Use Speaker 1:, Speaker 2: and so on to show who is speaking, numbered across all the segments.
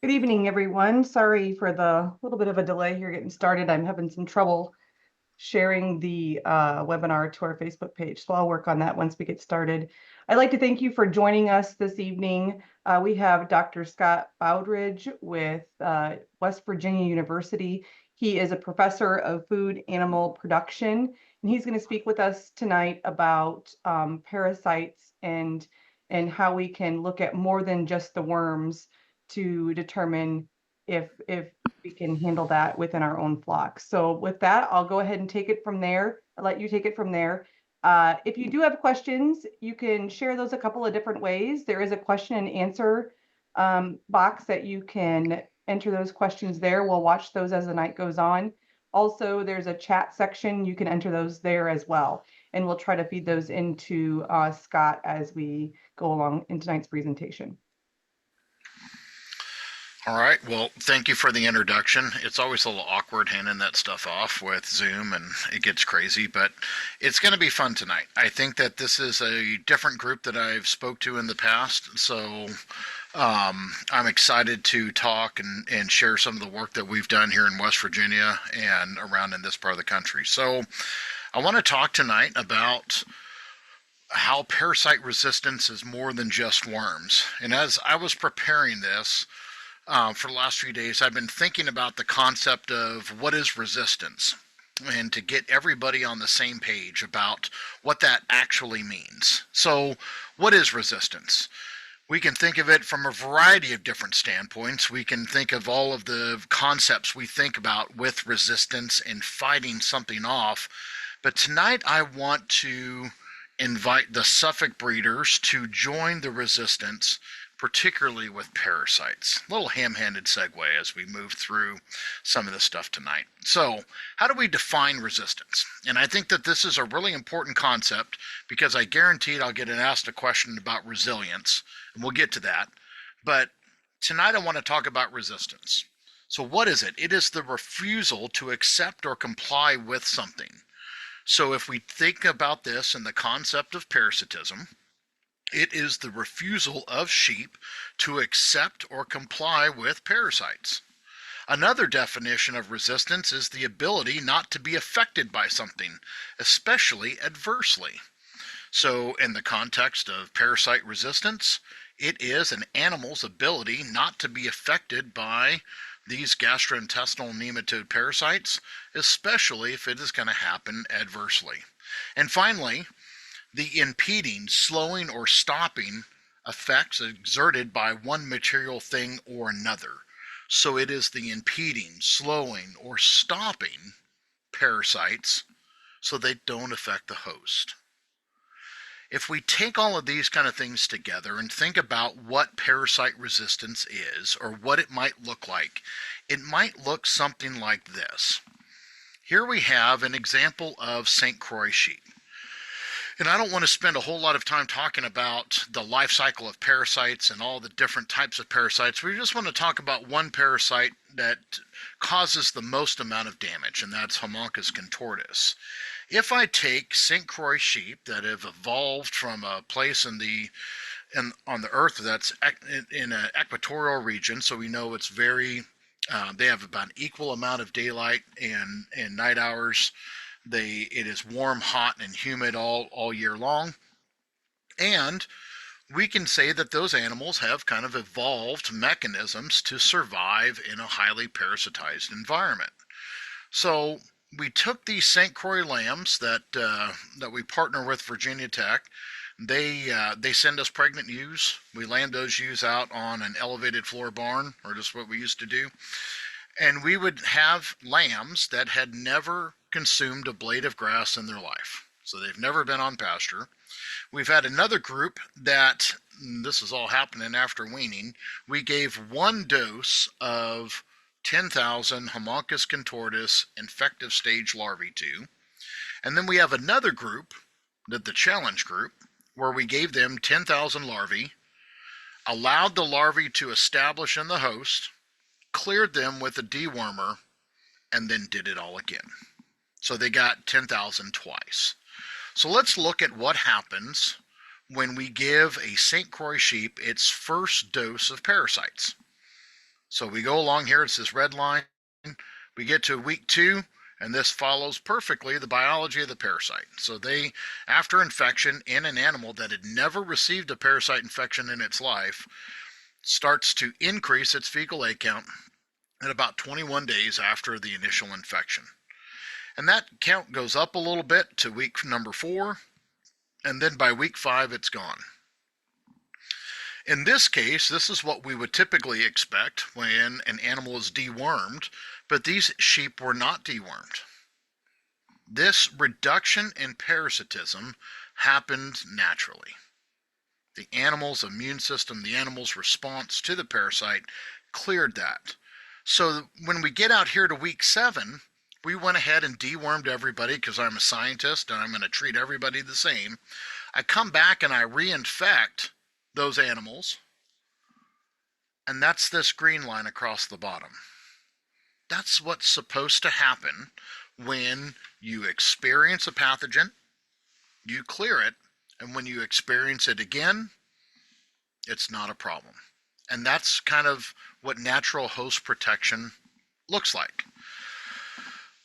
Speaker 1: Good evening, everyone. Sorry for the little bit of a delay here getting started. I'm having some trouble sharing the webinar to our Facebook page, so I'll work on that once we get started. I'd like to thank you for joining us this evening. We have Dr. Scott Bowdridge with West Virginia University. He is a professor of food animal production, and he's going to speak with us tonight about parasites and how we can look at more than just the worms to determine if we can handle that within our own flock. So with that, I'll go ahead and take it from there. I'll let you take it from there. If you do have questions, you can share those a couple of different ways. There is a question and answer box that you can enter those questions there. We'll watch those as the night goes on. Also, there's a chat section. You can enter those there as well. And we'll try to feed those into Scott as we go along in tonight's presentation.
Speaker 2: All right. Well, thank you for the introduction. It's always a little awkward handing that stuff off with Zoom and it gets crazy, but it's going to be fun tonight. I think that this is a different group that I've spoke to in the past, so I'm excited to talk and share some of the work that we've done here in West Virginia and around in this part of the country. So I want to talk tonight about how parasite resistance is more than just worms. And as I was preparing this, for the last few days, I've been thinking about the concept of what is resistance and to get everybody on the same page about what that actually means. So, what is resistance? We can think of it from a variety of different standpoints. We can think of all of the concepts we think about with resistance and fighting something off. But tonight, I want to invite the Suffolk breeders to join the resistance, particularly with parasites. A little ham-handed segue as we move through some of this stuff tonight. So, how do we define resistance? And I think that this is a really important concept because I guaranteed I'll get asked a question about resilience, and we'll get to that. But tonight I want to talk about resistance. So what is it? It is the refusal to accept or comply with something. So if we think about this in the concept of parasitism, it is the refusal of sheep to accept or comply with parasites. Another definition of resistance is the ability not to be affected by something, especially adversely. So in the context of parasite resistance, it is an animal's ability not to be affected by these gastrointestinal nematode parasites, especially if it is going to happen adversely. And finally, the impeding, slowing, or stopping effects exerted by one material thing or another. So it is the impeding, slowing, or stopping parasites so they don't affect the host. If we take all of these kind of things together and think about what parasite resistance is or what it might look like, it might look something like this. Here we have an example of St. Croix sheep. And I don't want to spend a whole lot of time talking about the life cycle of parasites and all the different types of parasites. We just want to talk about one parasite that causes the most amount of damage, and that's Haemonchus contortus. If I take St. Croix sheep that have evolved from a place on the earth that's in an equatorial region, so we know it's very, they have about an equal amount of daylight and night hours. It is warm, hot, and humid all year long. And we can say that those animals have kind of evolved mechanisms to survive in a highly parasitized environment. So we took these St. Croix lambs that we partner with Virginia Tech. They send us pregnant ewes. We land those ewes out on an elevated floor barn, or just what we used to do. And we would have lambs that had never consumed a blade of grass in their life. So they've never been on pasture. We've had another group that, this is all happening after weaning, we gave one dose of 10,000 Haemonchus contortus infective stage larvae to. And then we have another group, the challenge group, where we gave them 10,000 larvae, allowed the larvae to establish in the host, cleared them with a dewormer, and then did it all again. So they got 10,000 twice. So let's look at what happens when we give a St. Croix sheep its first dose of parasites. So we go along here, it's this red line. We get to week 2, and this follows perfectly the biology of the parasite. So they, after infection in an animal that had never received a parasite infection in its life, starts to increase its fecal A count at about 21 days after the initial infection. And that count goes up a little bit to week number 4, and then by week 5, it's gone. In this case, this is what we would typically expect when an animal is dewormed, but these sheep were not dewormed. This reduction in parasitism happened naturally. The animal's immune system, the animal's response to the parasite cleared that. So when we get out here to week 7, we went ahead and dewormed everybody because I'm a scientist and I'm going to treat everybody the same. I come back and I reinfect those animals, and that's this green line across the bottom. That's what's supposed to happen when you experience a pathogen, you clear it, and when you experience it again, it's not a problem. And that's kind of what natural host protection looks like.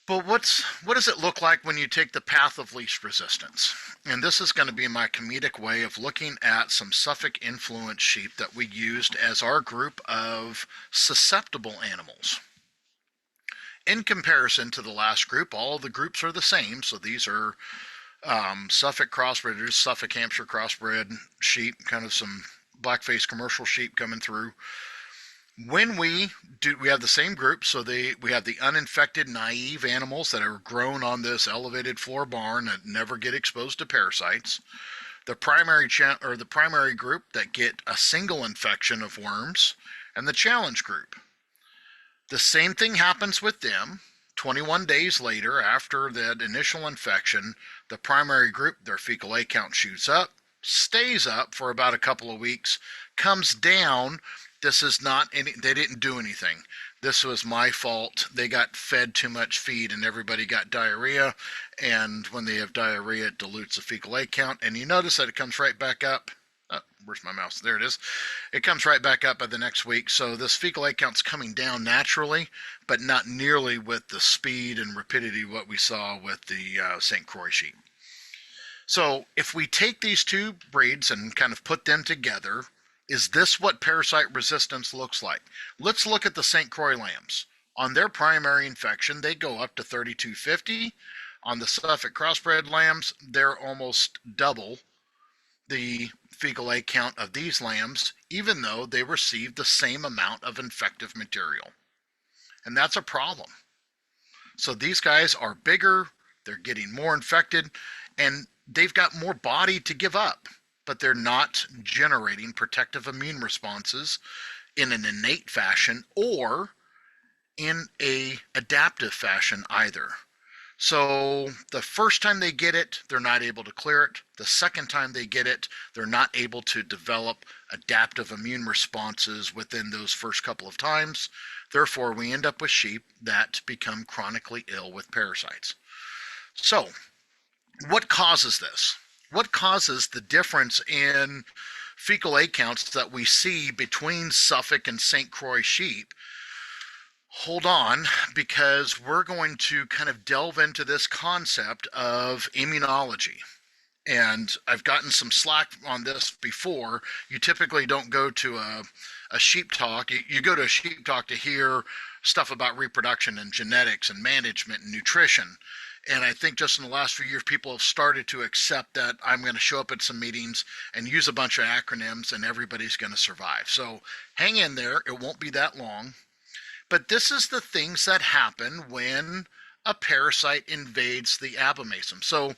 Speaker 2: But what does it look like when you take the path of least resistance? And this is going to be my comedic way of looking at some Suffolk influenced sheep that we used as our group of susceptible animals. In comparison to the last group, all of the groups are the same. So these are Suffolk crossbreeders, Suffolk Hampshire crossbred sheep, kind of some blackface commercial sheep coming through. When we have the same group, so we have the uninfected, naive animals that are grown on this elevated floor barn that never get exposed to parasites. The primary group that get a single infection of worms, and the challenge group. The same thing happens with them. 21 days later, after that initial infection, the primary group, their fecal A count shoots up, stays up for about a couple of weeks, comes down. This is not any, they didn't do anything. This was my fault. They got fed too much feed and everybody got diarrhea. And when they have diarrhea, it dilutes the fecal A count. And you notice that it comes right back up. Oh, where's my mouse? There it is. It comes right back up by the next week. So this fecal A count's coming down naturally, but not nearly with the speed and rapidity what we saw with the St. Croix sheep. So if we take these two breeds and kind of put them together, is this what parasite resistance looks like? Let's look at the St. Croix lambs. On their primary infection, they go up to 3250. On the Suffolk crossbred lambs, they're almost double the fecal A count of these lambs, even though they received the same amount of infective material. And that's a problem. So these guys are bigger, they're getting more infected, and they've got more body to give up, but they're not generating protective immune responses in an innate fashion or in a adaptive fashion either. So the first time they get it, they're not able to clear it. The second time they get it, they're not able to develop adaptive immune responses within those first couple of times. Therefore, we end up with sheep that become chronically ill with parasites. So, what causes this? What causes the difference in fecal A counts that we see between Suffolk and St. Croix sheep? Hold on, because we're going to kind of delve into this concept of immunology. And I've gotten some slack on this before. You typically don't go to a sheep talk. You go to a sheep talk to hear stuff about reproduction and genetics and management and nutrition. And I think just in the last few years, people have started to accept that I'm going to show up at some meetings and use a bunch of acronyms and everybody's going to survive. So hang in there. It won't be that long. But this is the things that happen when a parasite invades the abomasum. So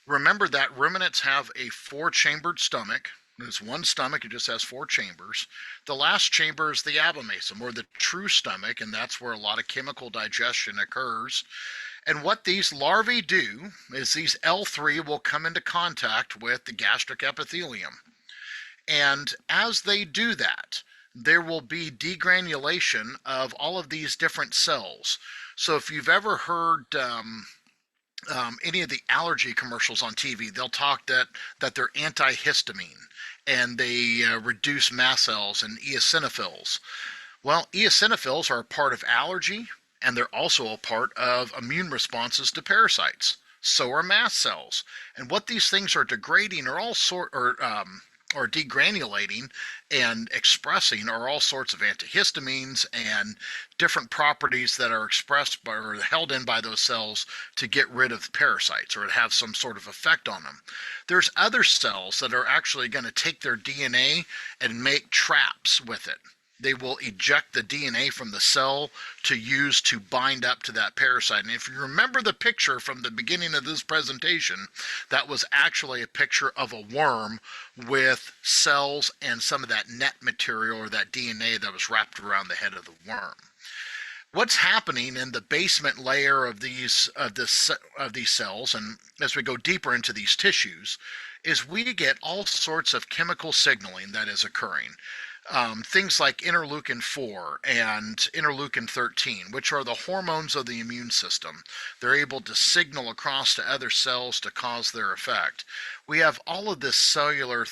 Speaker 2: remember that ruminants have a 4-chambered stomach. There's one stomach, it just has 4 chambers. The last chamber is the abomasum, or the true stomach, and that's where a lot of chemical digestion occurs. And what these larvae do is these L3 will come into contact with the gastric epithelium. And as they do that, there will be degranulation of all of these different cells. So if you've ever heard any of the allergy commercials on TV, they'll talk that they're antihistamine and they reduce mast cells and eosinophils. Well, eosinophils are a part of allergy, and they're also a part of immune responses to parasites. So are mast cells, and what these things are degrading are all or degranulating and expressing are all sorts of antihistamines and different properties that are expressed by or held in by those cells to get rid of parasites or to have some sort of effect on them. There's other cells that are actually going to take their DNA and make traps with it. They will eject the DNA from the cell to use to bind up to that parasite. And if you remember the picture from the beginning of this presentation, that was actually a picture of a worm with cells and some of that net material or that DNA that was wrapped around the head of the worm. What's happening in the basement layer of these cells, and as we go deeper into these tissues, is we get all sorts of chemical signaling that is occurring. Things like interleukin 4 and interleukin 13, which are the hormones of the immune system. They're able to signal across to other cells to cause their effect. We have all of this cellular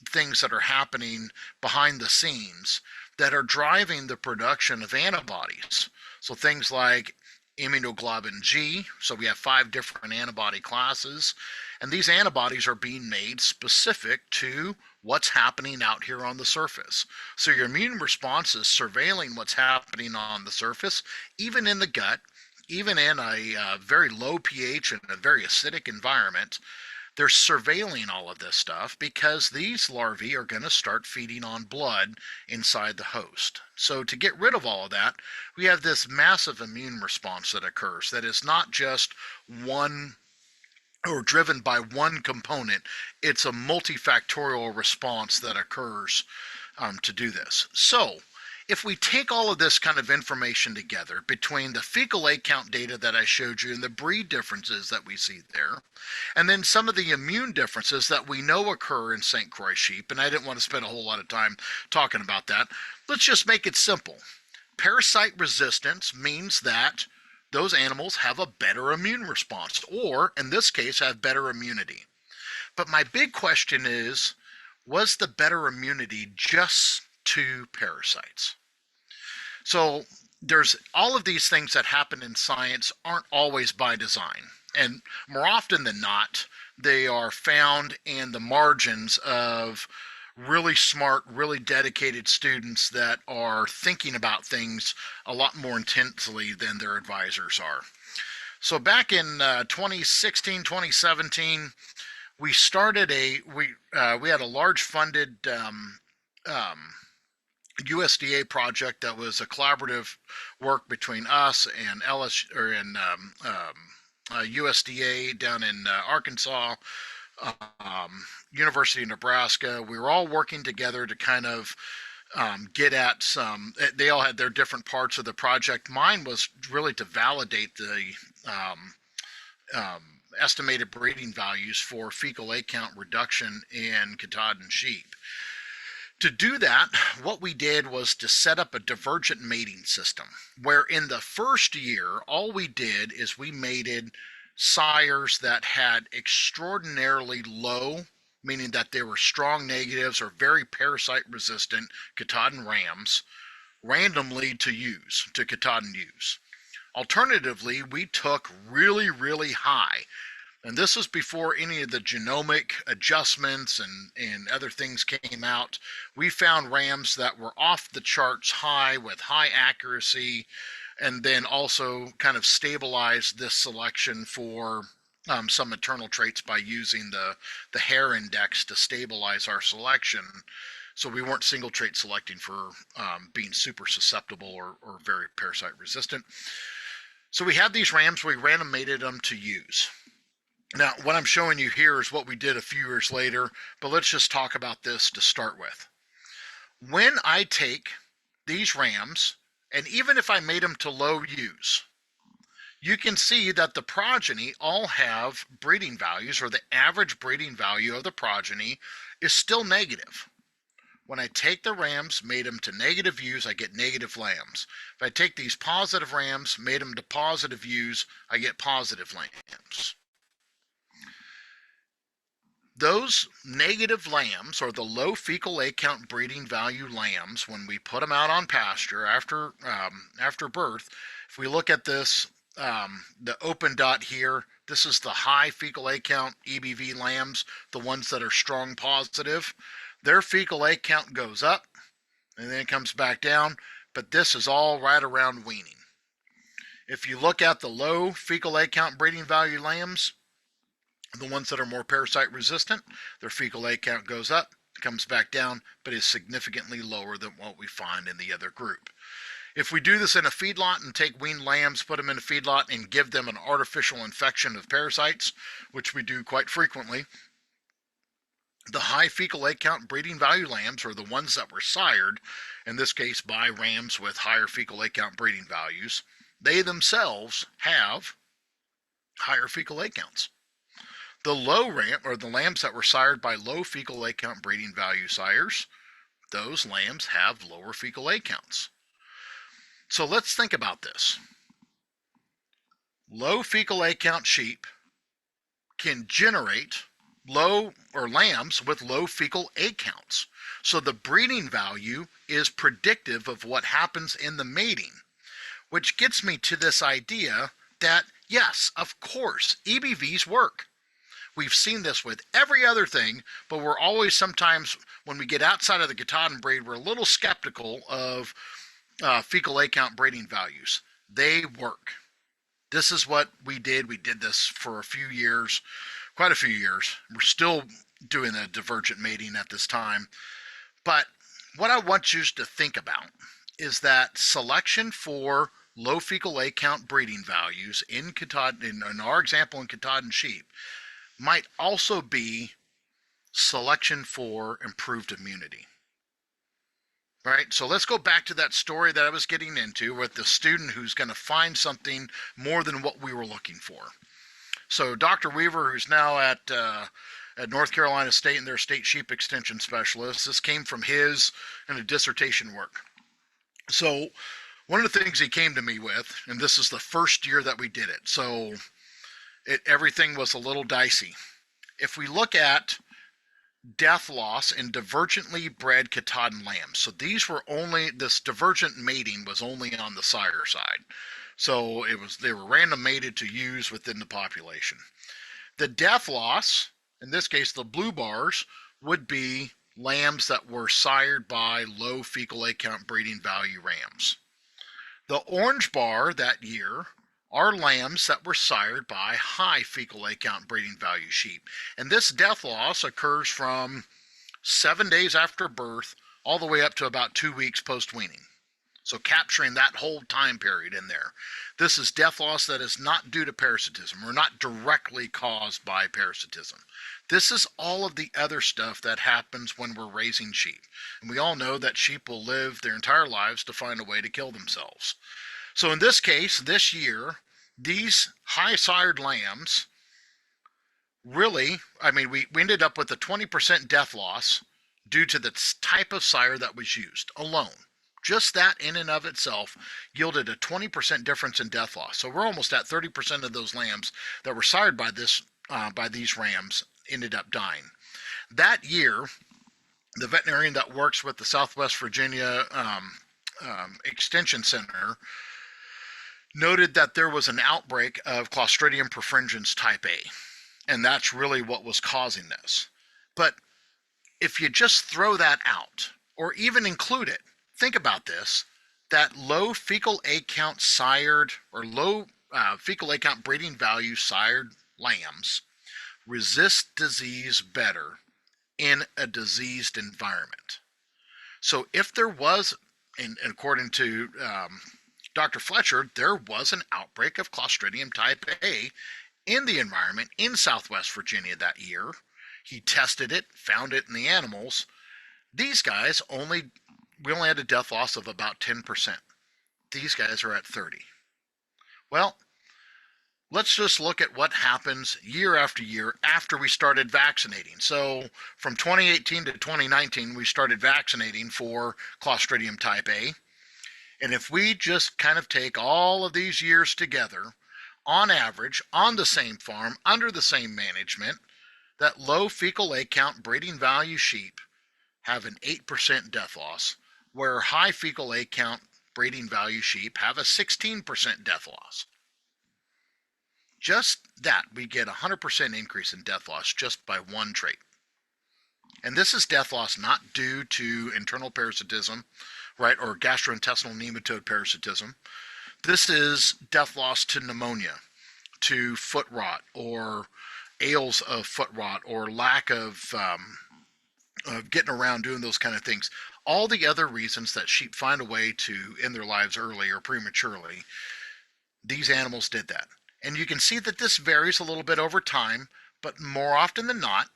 Speaker 2: things that are happening behind the scenes that are driving the production of antibodies. So things like immunoglobulin G, so we have 5 different antibody classes, and these antibodies are being made specific to what's happening out here on the surface. So your immune response is surveilling what's happening on the surface, even in the gut, even in a very low pH and a very acidic environment. They're surveilling all of this stuff because these larvae are going to start feeding on blood inside the host. So to get rid of all of that, we have this massive immune response that occurs that is not just one or driven by one component. It's a multifactorial response that occurs to do this. So if we take all of this kind of information together between the fecal egg count data that I showed you and the breed differences that we see there, and then some of the immune differences that we know occur in St. Croix sheep, and I didn't want to spend a whole lot of time talking about that, let's just make it simple. Parasite resistance means that those animals have a better immune response, or in this case, have better immunity. But my big question is, was the better immunity just to parasites? So there's all of these things that happen in science aren't always by design. And more often than not, they are found in the margins of really smart, really dedicated students that are thinking about things a lot more intensely than their advisors are. So back in 2016, 2017, we started we had a large funded USDA project that was a collaborative work between us and USDA down in Arkansas, University of Nebraska. We were all working together to kind of get at some. They all had their different parts of the project. Mine was really to validate the estimated breeding values for fecal egg count reduction in Katahdin sheep. To do that, what we did was to set up a divergent mating system, where in the first year, all we did is we mated sires that had extraordinarily low, meaning that they were strong negatives or very parasite resistant Katahdin rams, randomly to Katahdin ewes. Alternatively, we took really, really high, and this was before any of the genomic adjustments and other things came out. We found rams that were off the charts high with high accuracy, and then also kind of stabilized this selection for some maternal traits by using the hair index to stabilize our selection. So we weren't single trait selecting for being super susceptible or very parasite resistant. So we had these rams, we randomated them to use. Now, what I'm showing you here is what we did a few years later, but let's just talk about this to start with. When I take these rams, and even if I made them to low ewes, you can see that the progeny all have breeding values, or the average breeding value of the progeny is still negative. When I take the rams, made them to negative ewes, I get negative lambs. If I take these positive rams, made them to positive ewes, I get positive lambs. those negative lambs, or the low fecal egg count breeding value lambs, when we put them out on pasture after birth, if we look at this, the open dot here, this is the high fecal egg count EBV lambs, the ones that are strong positive. Their fecal egg count goes up and then it comes back down, but this is all right around weaning. If you look at the low fecal egg count breeding value lambs, the ones that are more parasite resistant, their fecal egg count goes up, comes back down, but is significantly lower than what we find in the other group. If we do this in a feedlot and take weaned lambs, put them in a feedlot, and give them an artificial infection of parasites, which we do quite frequently, the high fecal egg count breeding value lambs, or the ones that were sired, in this case by rams with higher fecal egg count breeding values, they themselves have higher fecal egg counts. The low ram, or the lambs that were sired by low fecal egg count breeding value sires, those lambs have lower fecal egg counts. So let's think about this. Low fecal egg count sheep can generate lambs with low fecal egg counts. So the breeding value is predictive of what happens in the mating, which gets me to this idea that yes, of course, EBVs work. We've seen this with every other thing, but we're always, sometimes when we get outside of the Katahdin breed, we're a little skeptical of fecal egg count breeding values. They work. This is what we did. We did this for a few years, quite a few years. We're still doing the divergent mating at this time. But what I want you to think about is that selection for low fecal egg count breeding values in our example in Katahdin sheep, might also be selection for improved immunity. Right? So let's go back to that story that I was getting into with the student who's going to find something more than what we were looking for. So Dr. Weaver, who's now at North Carolina State and their state sheep extension specialist, this came from his dissertation work. So one of the things he came to me with, and this is the first year that we did it, so everything was a little dicey. If we look at death loss in divergently bred Katahdin lambs, so this divergent mating was only on the sire side. So they were random mated to use within the population. The death loss, in this case the blue bars, would be lambs that were sired by low fecal egg count breeding value rams. The orange bar that year are lambs that were sired by high fecal egg count breeding value sheep. And this death loss occurs from 7 days after birth all the way up to about 2 weeks post-weaning. So capturing that whole time period in there. This is death loss that is not due to parasitism, or not directly caused by parasitism. This is all of the other stuff that happens when we're raising sheep. And we all know that sheep will live their entire lives to find a way to kill themselves. So in this case, this year, these high sired lambs really, we ended up with a 20% death loss due to the type of sire that was used alone. Just that in and of itself yielded a 20% difference in death loss. So we're almost at 30% of those lambs that were sired by these rams ended up dying. That year, the veterinarian that works with the Southwest Virginia Extension Center noted that there was an outbreak of Clostridium perfringens type A, and that's really what was causing this. But if you just throw that out, or even include it, think about this, that low fecal egg count sired, or low fecal egg count breeding value sired lambs resist disease better in a diseased environment. So if there was, and according to Dr. Fletcher, there was an outbreak of Clostridium type A in the environment in Southwest Virginia that year. He tested it, found it in the animals. These guys we only had a death loss of about 10%. These guys are at 30. Well, let's just look at what happens year after year after we started vaccinating. So from 2018 to 2019, we started vaccinating for Clostridium type A. And if we just kind of take all of these years together, on average, on the same farm, under the same management, that low fecal egg count breeding value sheep have an 8% death loss, where high fecal egg count breeding value sheep have a 16% death loss. Just that, we get a 100% increase in death loss just by one trait. And this is death loss not due to internal parasitism, right, or gastrointestinal nematode parasitism. This is death loss to pneumonia, to foot rot, or ails of foot rot, or lack of getting around doing those kind of things. All the other reasons that sheep find a way to end their lives early or prematurely, these animals did that. And you can see that this varies a little bit over time, but more often than not,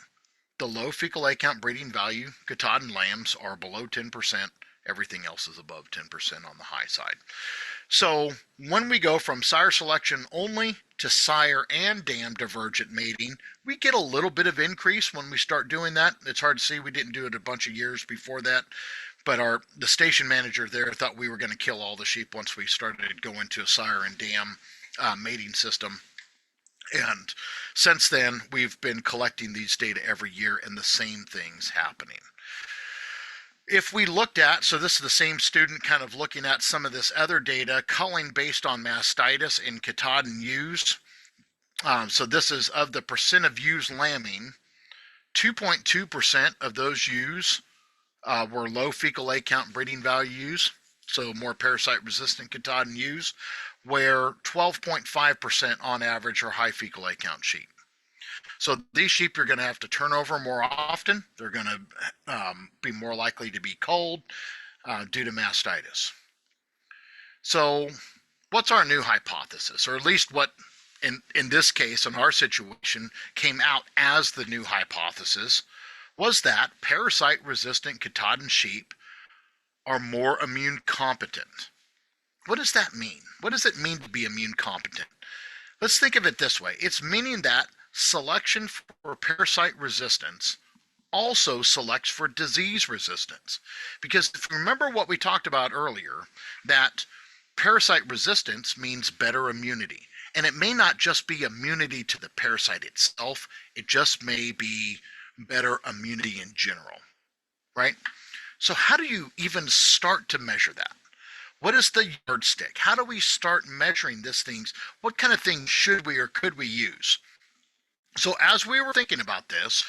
Speaker 2: the low fecal egg count breeding value Katahdin lambs are below 10%. Everything else is above 10% on the high side. So when we go from sire selection only to sire and dam divergent mating, we get a little bit of increase when we start doing that. It's hard to see. We didn't do it a bunch of years before that. But the station manager there thought we were going to kill all the sheep once we started going to a sire and dam mating system. And since then, we've been collecting these data every year, and the same thing's happening. If we looked at, so this is the same student kind of looking at some of this other data, culling based on mastitis in Katahdin ewes. So this is of the percent of ewes lambing, 2.2% of those ewes were low fecal egg count breeding value ewes, so more parasite-resistant Katahdin ewes, where 12.5% on average are high fecal egg count sheep. So these sheep are going to have to turn over more often. They're going to be more likely to be culled due to mastitis. So what's our new hypothesis, or at least what in this case, in our situation, came out as the new hypothesis, was that parasite-resistant Katahdin sheep are more immune competent. What does that mean? What does it mean to be immune competent? Let's think of it this way. It's meaning that selection for parasite resistance also selects for disease resistance. Because if you remember what we talked about earlier, that parasite resistance means better immunity. And it may not just be immunity to the parasite itself, it just may be better immunity in general, right? So how do you even start to measure that? What is the yardstick? How do we start measuring these things? What kind of things should we or could we use? So as we were thinking about this,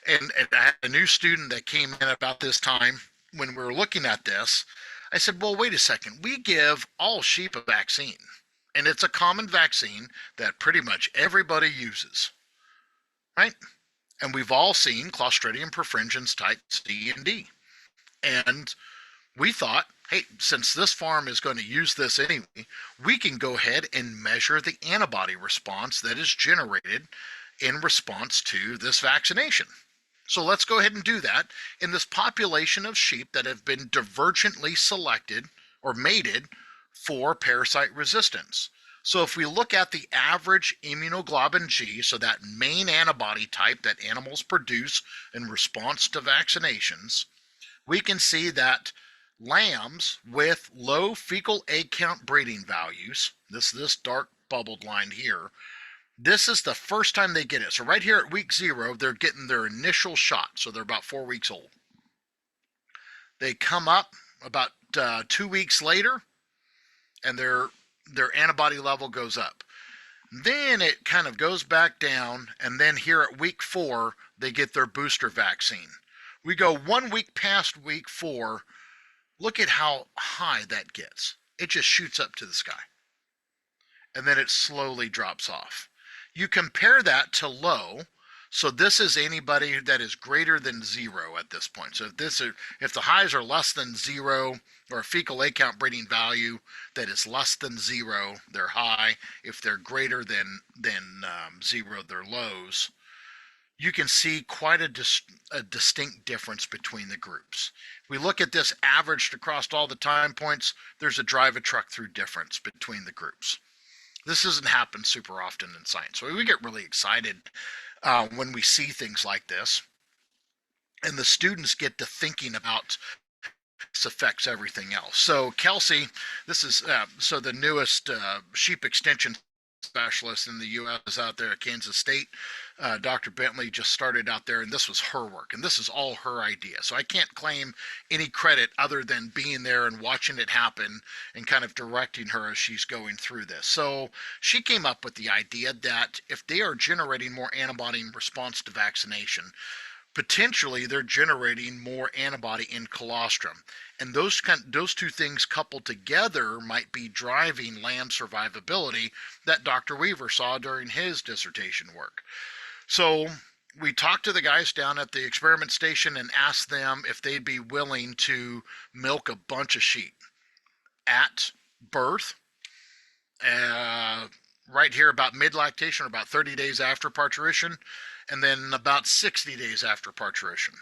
Speaker 2: and I had a new student that came in about this time when we were looking at this, I said, well, wait a second. We give all sheep a vaccine, and it's a common vaccine that pretty much everybody uses, right? And we've all seen Clostridium perfringens type C and D. And we thought, hey, since this farm is going to use this anyway, we can go ahead and measure the antibody response that is generated in response to this vaccination. So let's go ahead and do that in this population of sheep that have been divergently selected or mated for parasite resistance. So if we look at the average immunoglobulin G, so that main antibody type that animals produce in response to vaccinations, we can see that lambs with low fecal egg count breeding values, this dark bubbled line here, this is the first time they get it. So right here at week 0, they're getting their initial shot. So they're about 4 weeks old. They come up about 2 weeks later, and their antibody level goes up. Then it kind of goes back down, and then here at week 4, they get their booster vaccine. We go 1 week past week 4. Look at how high that gets. It just shoots up to the sky. And then it slowly drops off. You compare that to low. So this is anybody that is greater than 0 at this point. So if the highs are less than 0, or a fecal egg count breeding value that is less than 0, they're high. If they're greater than 0, they're lows. You can see quite a distinct difference between the groups. If we look at this averaged across all the time points, there's a drive a truck through difference between the groups. This doesn't happen super often in science. So we get really excited when we see things like this. And the students get to thinking about this affects everything else. So Kelsey, this is so the newest sheep extension specialist in the U.S. out there at Kansas State. Dr. Bentley just started out there, and this was her work, and this is all her idea. So I can't claim any credit other than being there and watching it happen and kind of directing her as she's going through this. So she came up with the idea that if they are generating more antibody in response to vaccination, potentially they're generating more antibody in colostrum, and those two things coupled together might be driving lamb survivability that Dr. Weaver saw during his dissertation work. So we talked to the guys down at the experiment station and asked them if they'd be willing to milk a bunch of sheep at birth, right here about mid-lactation, or about 30 days after parturition, and then about 60 days after parturition.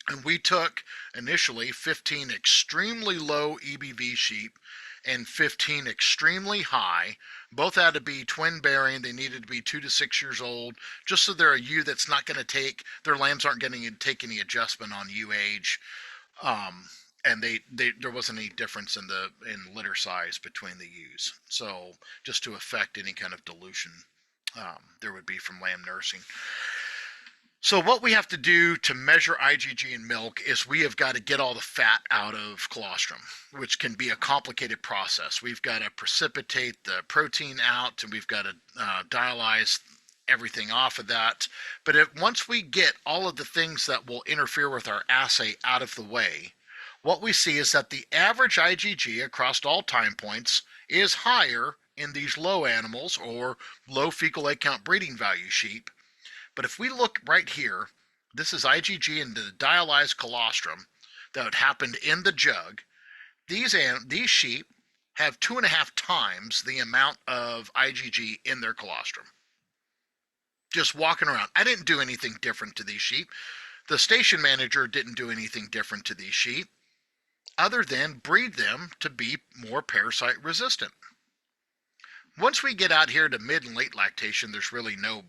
Speaker 2: And we took initially 15 extremely low EBV sheep and 15 extremely high. Both had to be twin bearing. They needed to be 2 to 6 years old, just so they're a ewe that's not going to take, their lambs aren't going to take any adjustment on ewe age. And there wasn't any difference in litter size between the ewes. So just to affect any kind of dilution there would be from lamb nursing. So what we have to do to measure IgG in milk is we have got to get all the fat out of colostrum, which can be a complicated process. We've got to precipitate the protein out, and we've got to dialyze everything off of that. But once we get all of the things that will interfere with our assay out of the way, what we see is that the average IgG across all time points is higher in these low animals, or low fecal egg count breeding value sheep. But if we look right here, this is IgG in the dialyzed colostrum that happened in the jug. These sheep have 2.5 times the amount of IgG in their colostrum. Just walking around. I didn't do anything different to these sheep. The station manager didn't do anything different to these sheep other than breed them to be more parasite resistant. Once we get out here to mid and late lactation, there's really no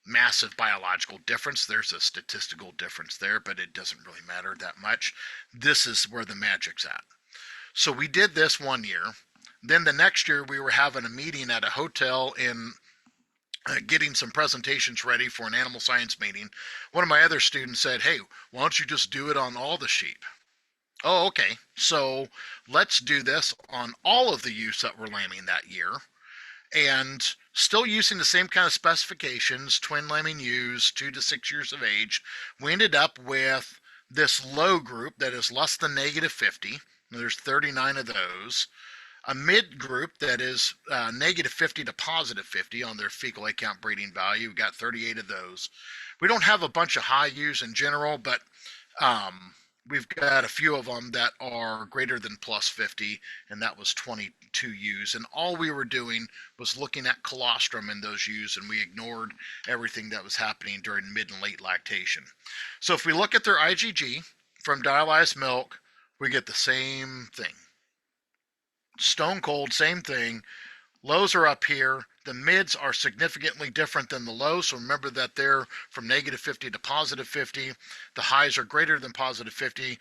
Speaker 2: massive biological difference. There's a statistical difference there, but it doesn't really matter that much. This is where the magic's at. So we did this one year. Then the next year we were having a meeting at a hotel in getting some presentations ready for an animal science meeting. One of my other students said, "Hey, why don't you just do it on all the sheep?" Oh, okay. So let's do this on all of the ewes that were lambing that year. And still using the same kind of specifications, twin lambing ewes, 2 to 6 years of age, we ended up with this low group that is less than -50. There's 39 of those. A mid group that is -50 to +50 on their fecal egg count breeding value. We've got 38 of those. We don't have a bunch of high ewes in general, but we've got a few of them that are greater than +50, and that was 22 ewes. And all we were doing was looking at colostrum in those ewes, and we ignored everything that was happening during mid and late lactation. So if we look at their IgG from dialyzed milk, we get the same thing. Stone cold, same thing. Lows are up here. The mids are significantly different than the lows, so remember that they're from -50 to +50. The highs are greater than +50.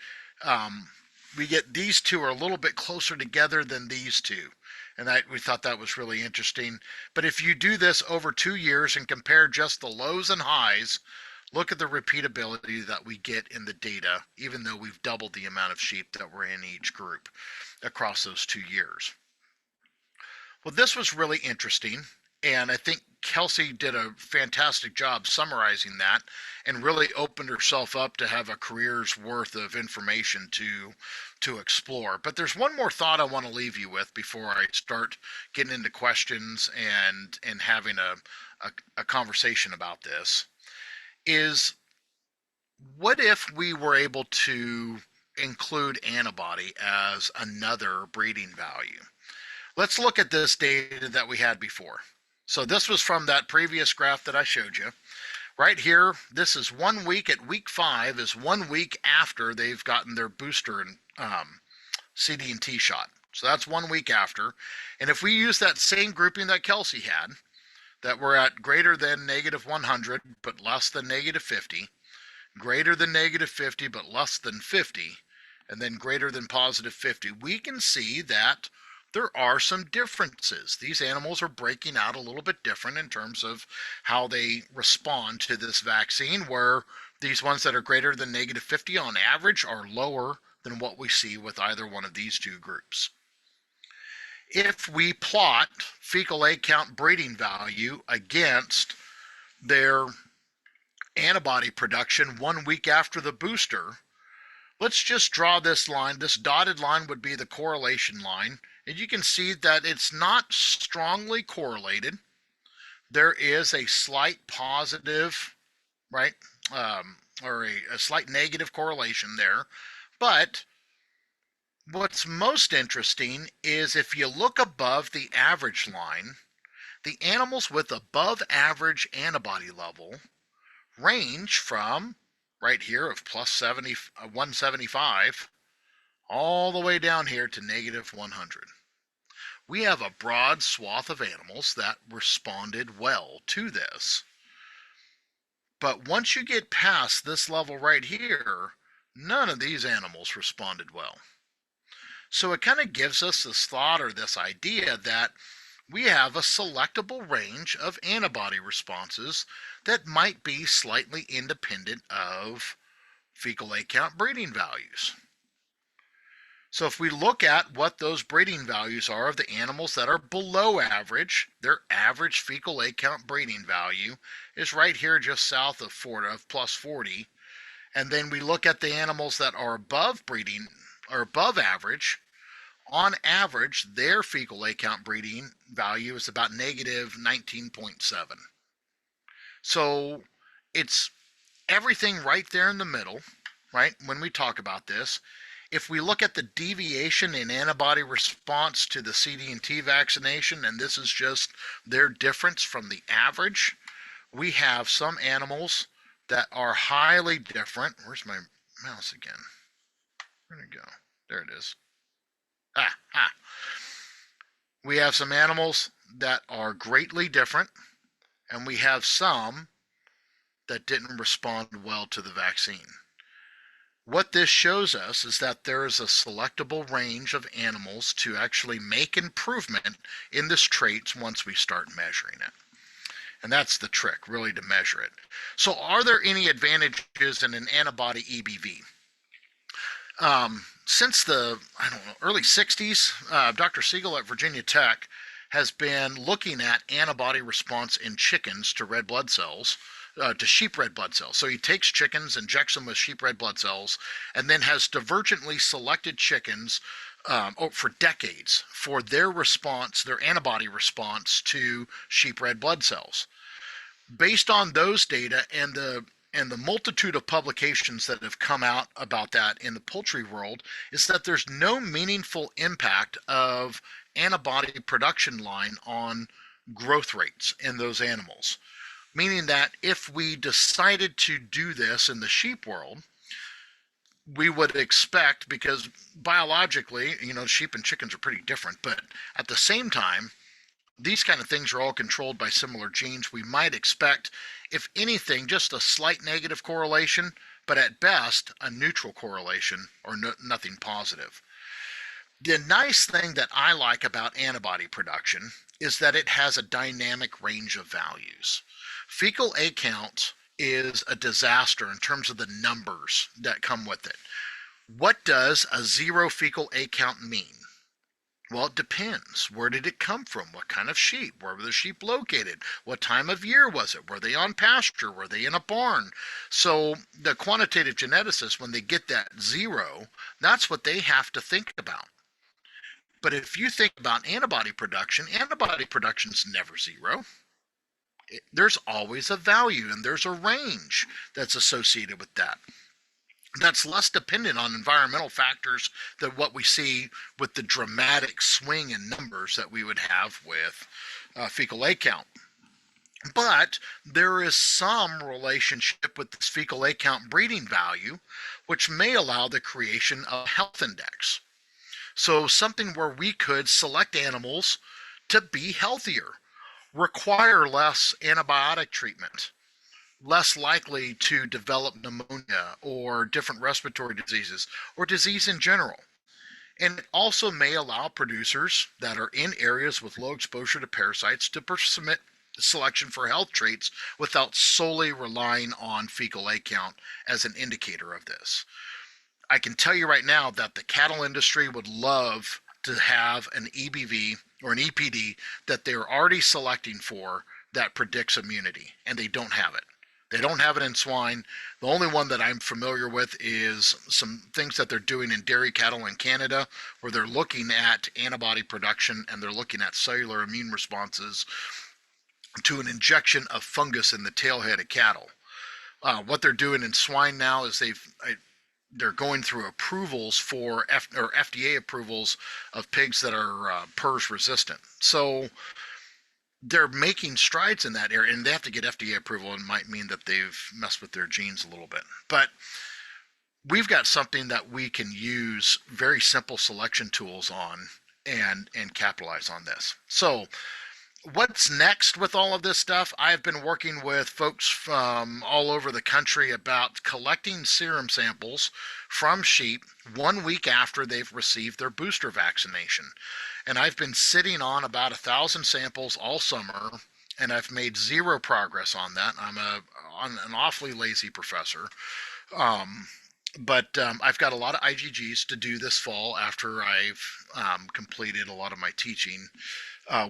Speaker 2: We get these two are a little bit closer together than these two, and we thought that was really interesting. But if you do this over 2 years and compare just the lows and highs, look at the repeatability that we get in the data, even though we've doubled the amount of sheep that were in each group across those 2 years. Well, this was really interesting, and I think Kelsey did a fantastic job summarizing that and really opened herself up to have a career's worth of information to explore. But there's one more thought I want to leave you with before I start getting into questions and having a conversation about this, is what if we were able to include antibody as another breeding value? Let's look at this data that we had before. So this was from that previous graph that I showed you. Right here, this is 1 week. At week 5 is 1 week after they've gotten their booster and CD&T shot. So that's 1 week after. And if we use that same grouping that Kelsey had, that we're at greater than -100 but less than -50, greater than -50 but less than 50, and then greater than +50, we can see that there are some differences. These animals are breaking out a little bit different in terms of how they respond to this vaccine, where these ones that are greater than -50 on average are lower than what we see with either one of these two groups. If we plot fecal egg count breeding value against their antibody production 1 week after the booster, let's just draw this line. This dotted line would be the correlation line. And you can see that it's not strongly correlated. There is a slight positive, right, or a slight negative correlation there. But what's most interesting is if you look above the average line, the animals with above average antibody level range from right here of plus 175 all the way down here to -100. We have a broad swath of animals that responded well to this. But once you get past this level right here, none of these animals responded well. So it kind of gives us this thought or this idea that we have a selectable range of antibody responses that might be slightly independent of fecal egg count breeding values. So if we look at what those breeding values are of the animals that are below average, their average fecal egg count breeding value is right here just south of plus 40. And then we look at the animals that are above breeding or above average. On average, their fecal egg count breeding value is about -19.7. So it's everything right there in the middle, right? When we talk about this, if we look at the deviation in antibody response to the CD&T vaccination, and this is just their difference from the average, we have some animals that are highly different. Where's my mouse again? Where'd it go? There it is. We have some animals that are greatly different, and we have some that didn't respond well to the vaccine. What this shows us is that there is a selectable range of animals to actually make improvement in this traits once we start measuring it. And that's the trick, really, to measure it. So are there any advantages in an antibody EBV? Since the, early 60s, Dr. Siegel at Virginia Tech has been looking at antibody response in chickens to red blood cells, to sheep red blood cells. So he takes chickens, injects them with sheep red blood cells, and then has divergently selected chickens for decades for their response, their antibody response to sheep red blood cells. Based on those data and the multitude of publications that have come out about that in the poultry world, is that there's no meaningful impact of antibody production line on growth rates in those animals. Meaning that if we decided to do this in the sheep world, we would expect, because biologically, sheep and chickens are pretty different, but at the same time, these kind of things are all controlled by similar genes. We might expect, if anything, just a slight negative correlation, but at best, a neutral correlation or nothing positive. The nice thing that I like about antibody production is that it has a dynamic range of values. Fecal egg count is a disaster in terms of the numbers that come with it. What does a 0 fecal egg count mean? Well, it depends. Where did it come from? What kind of sheep? Where were the sheep located? What time of year was it? Were they on pasture? Were they in a barn? So the quantitative geneticists, when they get that 0, that's what they have to think about. But if you think about antibody production is never 0. There's always a value, and there's a range that's associated with that. That's less dependent on environmental factors than what we see with the dramatic swing in numbers that we would have with fecal egg count. But there is some relationship with this fecal egg count breeding value, which may allow the creation of a health index. So something where we could select animals to be healthier, require less antibiotic treatment, less likely to develop pneumonia or different respiratory diseases or disease in general. And it also may allow producers that are in areas with low exposure to parasites to submit selection for health traits without solely relying on fecal egg count as an indicator of this. I can tell you right now that the cattle industry would love to have an EBV or an EPD that they're already selecting for that predicts immunity, and they don't have it. They don't have it in swine. The only one that I'm familiar with is some things that they're doing in dairy cattle in Canada, where they're looking at antibody production and they're looking at cellular immune responses to an injection of fungus in the tailhead of cattle. What they're doing in swine now is they're going through approvals for FDA approvals of pigs that are PRRS resistant. So they're making strides in that area, and they have to get FDA approval, and might mean that they've messed with their genes a little bit. But we've got something that we can use very simple selection tools on and capitalize on this. So what's next with all of this stuff? I've been working with folks from all over the country about collecting serum samples from sheep 1 week after they've received their booster vaccination. And I've been sitting on about 1,000 samples all summer, and I've made zero progress on that. I'm an awfully lazy professor. But I've got a lot of IgGs to do this fall after I've completed a lot of my teaching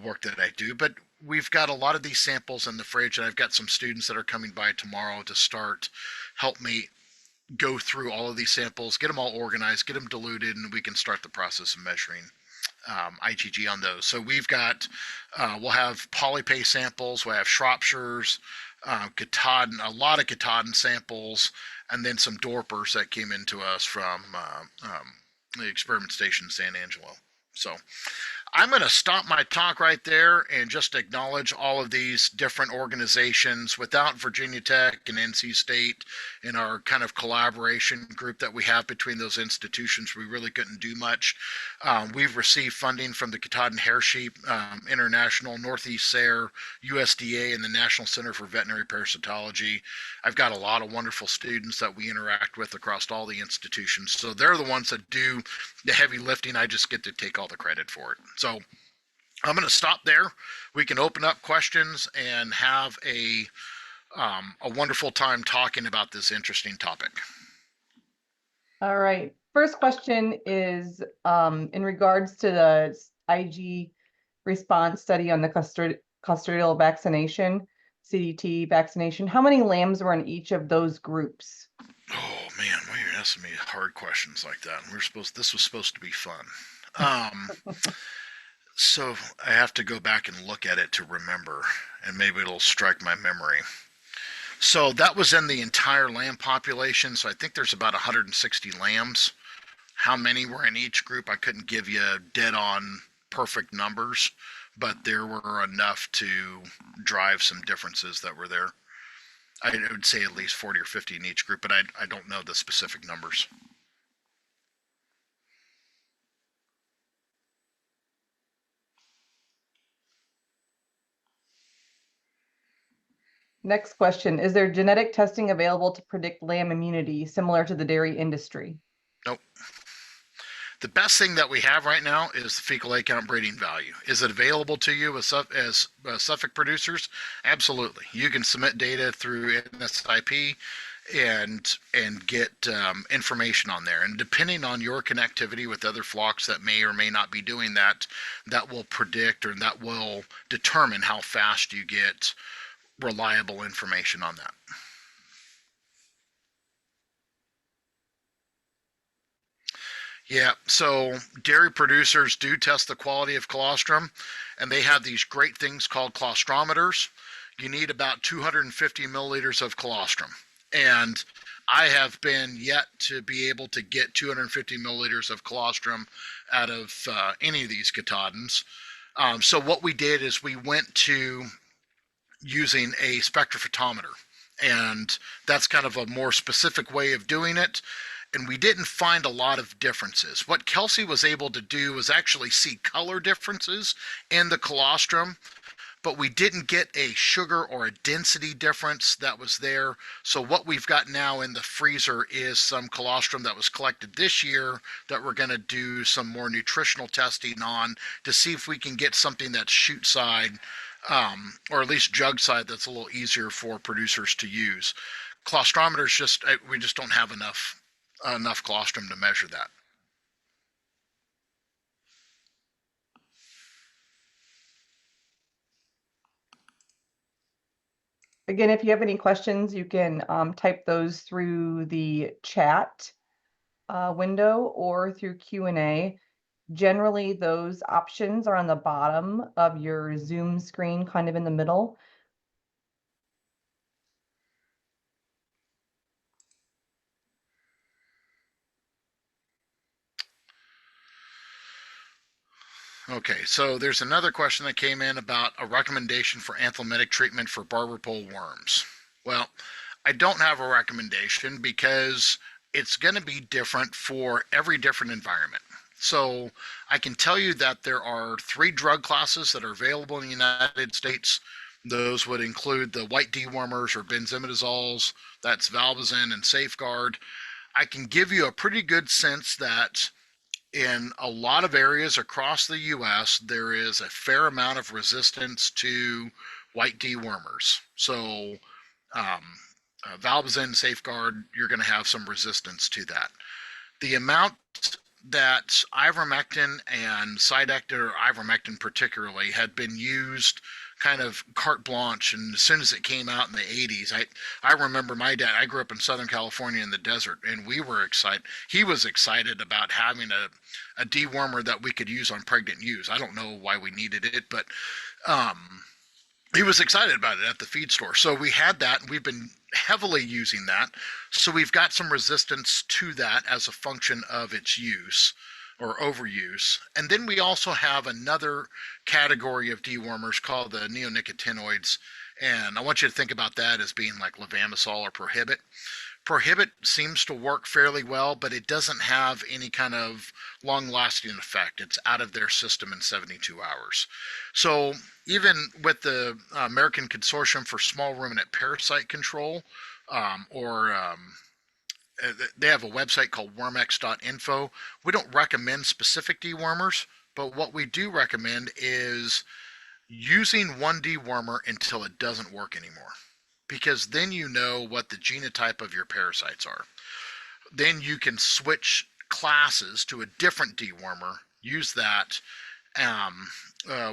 Speaker 2: work that I do. But we've got a lot of these samples in the fridge, and I've got some students that are coming by tomorrow to help me go through all of these samples, get them all organized, get them diluted, and we can start the process of measuring IgG on those. So we've got, we'll have polypay samples, we'll have Shropshires, Katahdin, a lot of Katahdin samples, and then some Dorpers that came into us from the experiment station in San Angelo. So I'm going to stop my talk right there and just acknowledge all of these different organizations. Without Virginia Tech and NC State and our kind of collaboration group that we have between those institutions, we really couldn't do much. We've received funding from the Katahdin Hair Sheep International, Northeast SARE, USDA, and the National Center for Veterinary Parasitology. I've got a lot of wonderful students that we interact with across all the institutions. So they're the ones that do the heavy lifting. I just get to take all the credit for it. So I'm going to stop there. We can open up questions and have a wonderful time talking about this interesting topic.
Speaker 1: All right. First question is in regards to the IG response study on the custodial vaccination, CDT vaccination. How many lambs were in each of those groups?
Speaker 2: Oh man, why are you asking me hard questions like that? This was supposed to be fun. So I have to go back and look at it to remember, and maybe it'll strike my memory. So that was in the entire lamb population. So I think there's about 160 lambs. How many were in each group? I couldn't give you dead on perfect numbers, but there were enough to drive some differences that were there. I would say at least 40 or 50 in each group, but I don't know the specific numbers.
Speaker 1: Next question. Is there genetic testing available to predict lamb immunity similar to the dairy industry?
Speaker 2: Nope. The best thing that we have right now is the fecal egg count breeding value. Is it available to you as Suffolk producers? Absolutely. You can submit data through NSIP and get information on there. And depending on your connectivity with other flocks that may or may not be doing that, that will predict or that will determine how fast you get reliable information on that. Yeah, so dairy producers do test the quality of colostrum, and they have these great things called colostrometers. You need about 250 milliliters of colostrum, and I have been yet to be able to get 250 milliliters of colostrum out of any of these Katahdins. So what we did is we went to using a spectrophotometer, and that's kind of a more specific way of doing it. And we didn't find a lot of differences. What Kelsey was able to do was actually see color differences in the colostrum, but we didn't get a sugar or a density difference that was there. So what we've got now in the freezer is some colostrum that was collected this year that we're going to do some more nutritional testing on to see if we can get something that's chute side, or at least jug side, that's a little easier for producers to use. Colostrometers we just don't have enough colostrum to measure that.
Speaker 1: Again, if you have any questions, you can type those through the chat window or through Q&A. Generally, those options are on the bottom of your Zoom screen, kind of in the middle.
Speaker 2: Okay, so there's another question that came in about a recommendation for anthelmintic treatment for barber pole worms. Well, I don't have a recommendation because it's going to be different for every different environment. So I can tell you that there are 3 drug classes that are available in the United States. Those would include the white dewormers or benzimidazoles, that's Valbazin and Safeguard. I can give you a pretty good sense that in a lot of areas across the U.S., there is a fair amount of resistance to white dewormers. So, Valbazin, Safeguard, you're going to have some resistance to that. The amount that ivermectin and Cydectin, or ivermectin particularly, had been used kind of carte blanche, and as soon as it came out in the 80s, I remember my dad, I grew up in Southern California in the desert, and we were excited, he was excited about having a dewormer that we could use on pregnant ewes. I don't know why we needed it, but he was excited about it at the feed store. So we had that, and we've been heavily using that. So we've got some resistance to that as a function of its use or overuse. And then we also have another category of dewormers called the neonicotinoids. And I want you to think about that as being like levamisole or prohibit. Prohibit seems to work fairly well, but it doesn't have any kind of long-lasting effect. It's out of their system in 72 hours. So even with the American Consortium for Small Ruminant Parasite Control, they have a website called wormex.info. We don't recommend specific dewormers, but what we do recommend is using one dewormer until it doesn't work anymore, because then you know what the genotype of your parasites are. Then you can switch classes to a different dewormer, use that,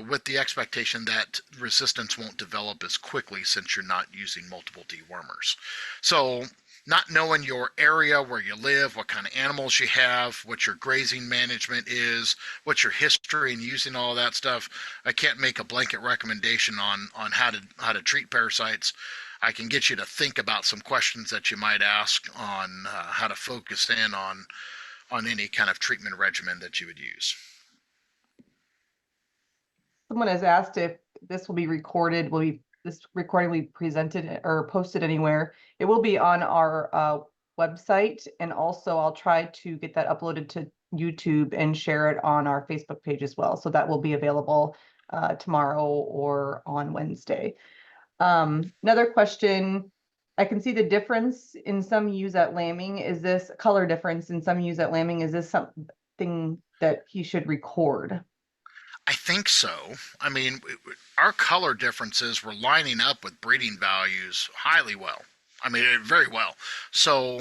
Speaker 2: with the expectation that resistance won't develop as quickly since you're not using multiple dewormers. So not knowing your area where you live, what kind of animals you have, what your grazing management is, what your history in using all that stuff, I can't make a blanket recommendation on how to treat parasites. I can get you to think about some questions that you might ask on how to focus in on any kind of treatment regimen that you would use.
Speaker 1: Someone has asked if this will be recorded. This recording will be presented or posted anywhere? It will be on our website, and also I'll try to get that uploaded to YouTube and share it on our Facebook page as well. So that will be available tomorrow or on Wednesday. Another question. I can see the difference in some ewes at lambing. Is this color difference in some ewes at lambing? Is this something that he should record?
Speaker 2: I think so. I mean, our color differences were lining up with breeding values highly well. I mean, very well. So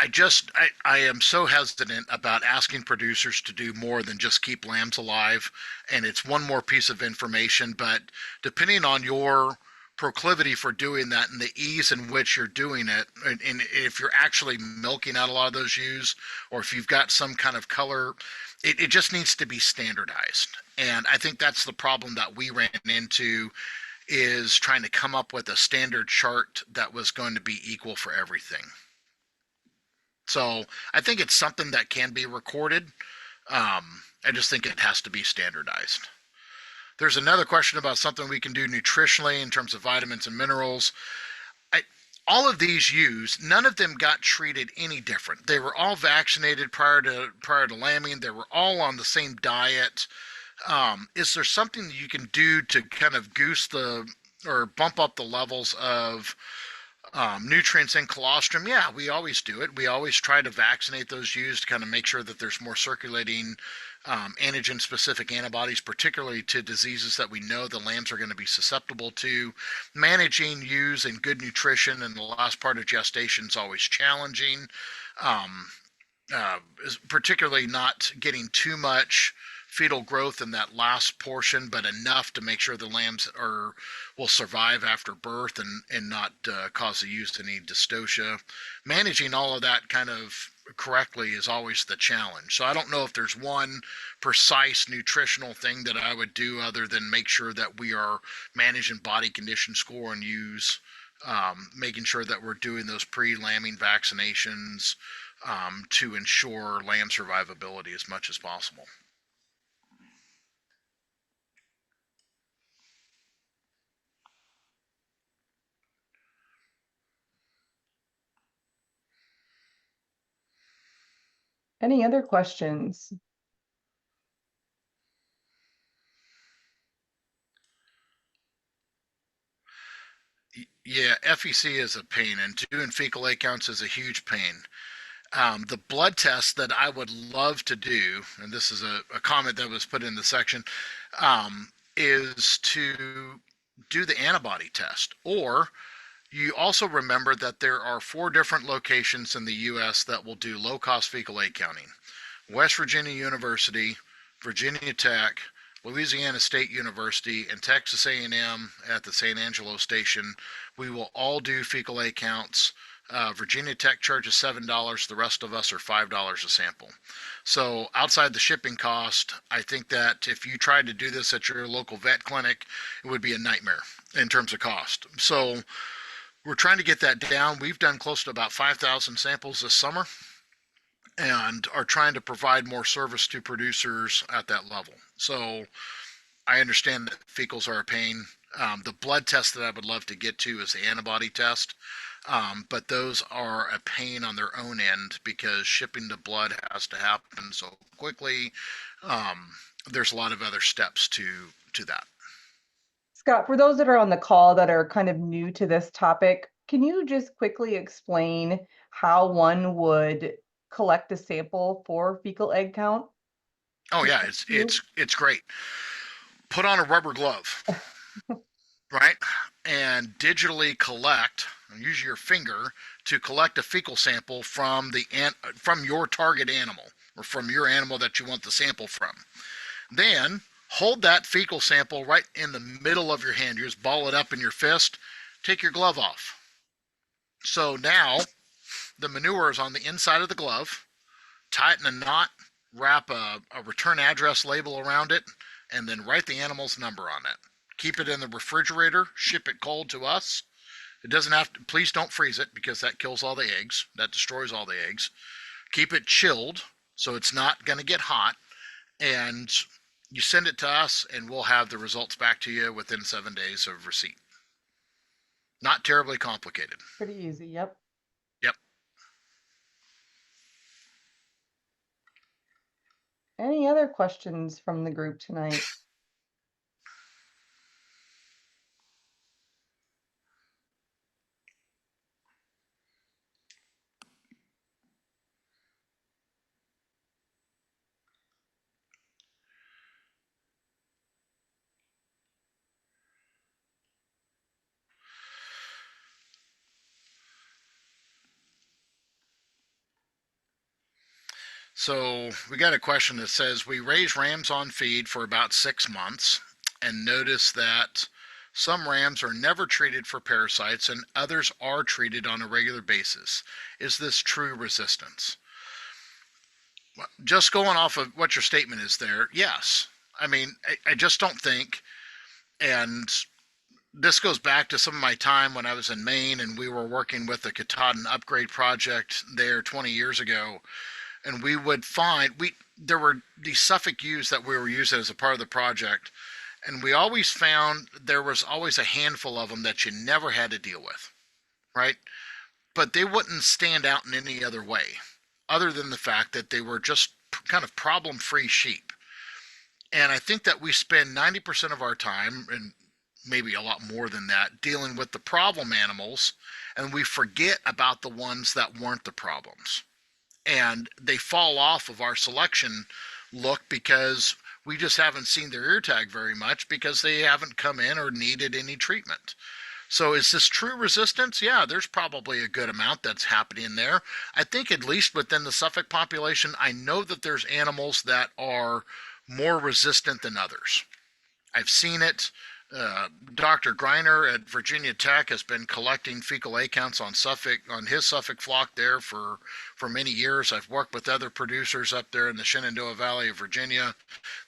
Speaker 2: I am so hesitant about asking producers to do more than just keep lambs alive. And it's one more piece of information, but depending on your proclivity for doing that and the ease in which you're doing it, and if you're actually milking out a lot of those ewes, or if you've got some kind of color, it just needs to be standardized. And I think that's the problem that we ran into, is trying to come up with a standard chart that was going to be equal for everything. So I think it's something that can be recorded. I just think it has to be standardized. There's another question about something we can do nutritionally in terms of vitamins and minerals. All of these ewes, none of them got treated any different. They were all vaccinated prior to lambing. They were all on the same diet. Is there something that you can do to kind of goose the or bump up the levels of nutrients in colostrum? Yeah, we always do it. We always try to vaccinate those ewes to kind of make sure that there's more circulating antigen-specific antibodies, particularly to diseases that we know the lambs are going to be susceptible to. Managing ewes and good nutrition in the last part of gestation is always challenging, um, particularly not getting too much fetal growth in that last portion, but enough to make sure the lambs are will survive after birth and not cause the ewes any dystocia. Managing all of that kind of correctly is always the challenge. So I don't know if there's one precise nutritional thing that I would do other than make sure that we are managing body condition score and ewes, making sure that we're doing those pre-lambing vaccinations to ensure lamb survivability as much as possible.
Speaker 1: Any other questions?
Speaker 2: Yeah, FEC is a pain, and doing fecal eight counts is a huge pain. The blood test that I would love to do, and this is a comment that was put in the section, is to do the antibody test. Or you also remember that there are 4 different locations in the U.S. that will do low-cost fecal eight counting. West Virginia University, Virginia Tech, Louisiana State University, and Texas A&M at the San Angelo station. We will all do fecal eight counts. Virginia Tech charges $7. The rest of us are $5 a sample. So outside the shipping cost, I think that if you tried to do this at your local vet clinic, it would be a nightmare in terms of cost. So we're trying to get that down. We've done close to about 5,000 samples this summer and are trying to provide more service to producers at that level. So I understand that fecals are a pain. The blood test that I would love to get to is the antibody test. But those are a pain on their own end because shipping the blood has to happen so quickly. Um, there's a lot of other steps to that.
Speaker 1: Scott, for those that are on the call that are kind of new to this topic, can you just quickly explain how one would collect a sample for fecal egg count?
Speaker 2: Oh
Speaker 1: Just
Speaker 2: yeah,
Speaker 1: a few?
Speaker 2: it's great. Put on a rubber glove, right? And digitally collect, use your finger to collect a fecal sample from from your target animal or from your animal that you want the sample from. Then hold that fecal sample right in the middle of your hand. You just ball it up in your fist. Take your glove off. So now the manure is on the inside of the glove. Tighten a knot, wrap a return address label around it, and then write the animal's number on it. Keep it in the refrigerator, ship it cold to us. It doesn't have to, please don't freeze it because that kills all the eggs. That destroys all the eggs. Keep it chilled so it's not going to get hot. And you send it to us and we'll have the results back to you within 7 days of receipt. Not terribly complicated.
Speaker 1: Pretty easy, yep.
Speaker 2: Yep.
Speaker 1: Any other questions from the group tonight?
Speaker 2: So we got a question that says we raise rams on feed for about 6 months and notice that some rams are never treated for parasites and others are treated on a regular basis. Is this true resistance? Well, just going off of what your statement is there, yes. I mean, I just don't think, and this goes back to some of my time when I was in Maine and we were working with the Katahdin upgrade project there 20 years ago. And we would find there were these Suffolk ewes that we were using as a part of the project, and we always found there was always a handful of them that you never had to deal with, right? But they wouldn't stand out in any other way, other than the fact that they were just kind of problem-free sheep. And I think that we spend 90% of our time, and maybe a lot more than that, dealing with the problem animals, and we forget about the ones that weren't the problems. And they fall off of our selection look because we just haven't seen their ear tag very much because they haven't come in or needed any treatment. So is this true resistance? Yeah, there's probably a good amount that's happening there. I think at least within the Suffolk population, I know that there's animals that are more resistant than others. I've seen it. Dr. Greiner at Virginia Tech has been collecting fecal A counts on his Suffolk flock there for many years. I've worked with other producers up there in the Shenandoah Valley of Virginia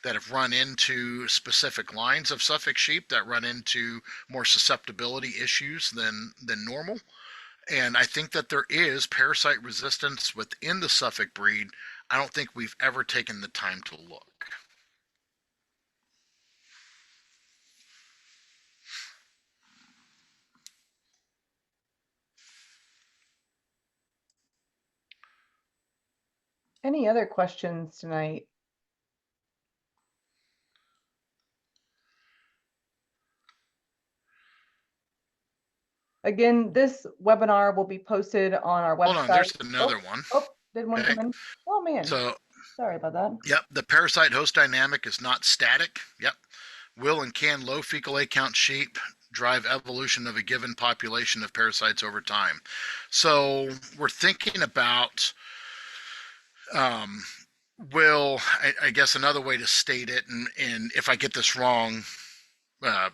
Speaker 2: that have run into specific lines of Suffolk sheep that run into more susceptibility issues than normal. And I think that there is parasite resistance within the Suffolk breed. I don't think we've ever taken the time to look.
Speaker 1: Any other questions tonight? Again, this webinar will be posted on our
Speaker 2: Hold on,
Speaker 1: website.
Speaker 2: there's another
Speaker 1: Oh,
Speaker 2: one.
Speaker 1: oh, did one
Speaker 2: Okay.
Speaker 1: come in? Oh man,
Speaker 2: So,
Speaker 1: sorry about that.
Speaker 2: yep, the parasite host dynamic is not static. Yep. Will and can low fecal A count sheep drive evolution of a given population of parasites over time? So, we're thinking about um, I guess another way to state it, and if I get this wrong, uh,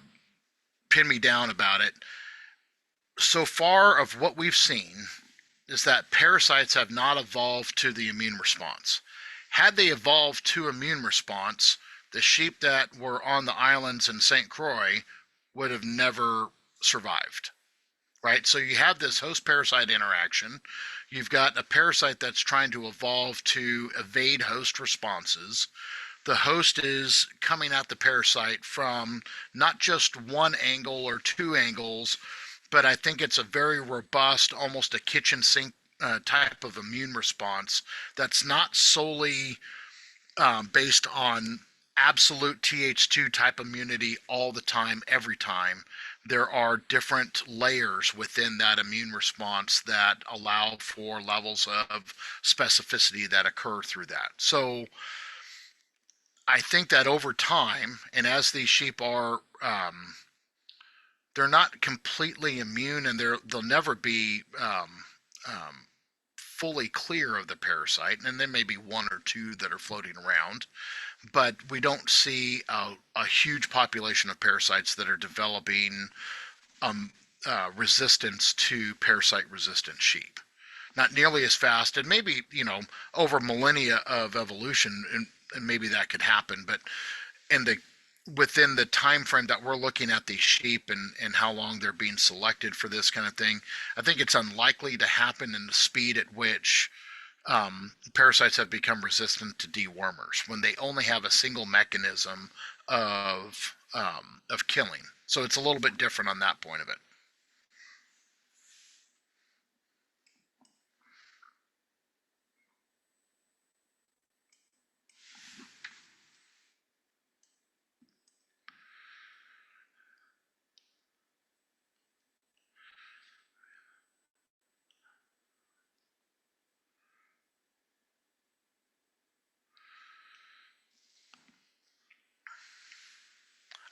Speaker 2: pin me down about it. So far, of what we've seen, is that parasites have not evolved to the immune response. Had they evolved to immune response, the sheep that were on the islands in St. Croix would have never survived. Right? So you have this host parasite interaction. You've got a parasite that's trying to evolve to evade host responses. The host is coming at the parasite from not just one angle or two angles, but I think it's a very robust, almost a kitchen sink type of immune response that's not solely based on absolute Th2 type immunity all the time, every time. There are different layers within that immune response that allow for levels of specificity that occur through that. So I think that over time, and as these sheep are, they're not completely immune, and they'll never be fully clear of the parasite, and there may be one or two that are floating around, but we don't see a huge population of parasites that are developing um, resistance to parasite-resistant sheep. Not nearly as fast, and maybe over millennia of evolution, and maybe that could happen. But in the within the time frame that we're looking at these sheep and how long they're being selected for this kind of thing, I think it's unlikely to happen in the speed at which parasites have become resistant to dewormers when they only have a single mechanism of killing. So it's a little bit different on that point of it.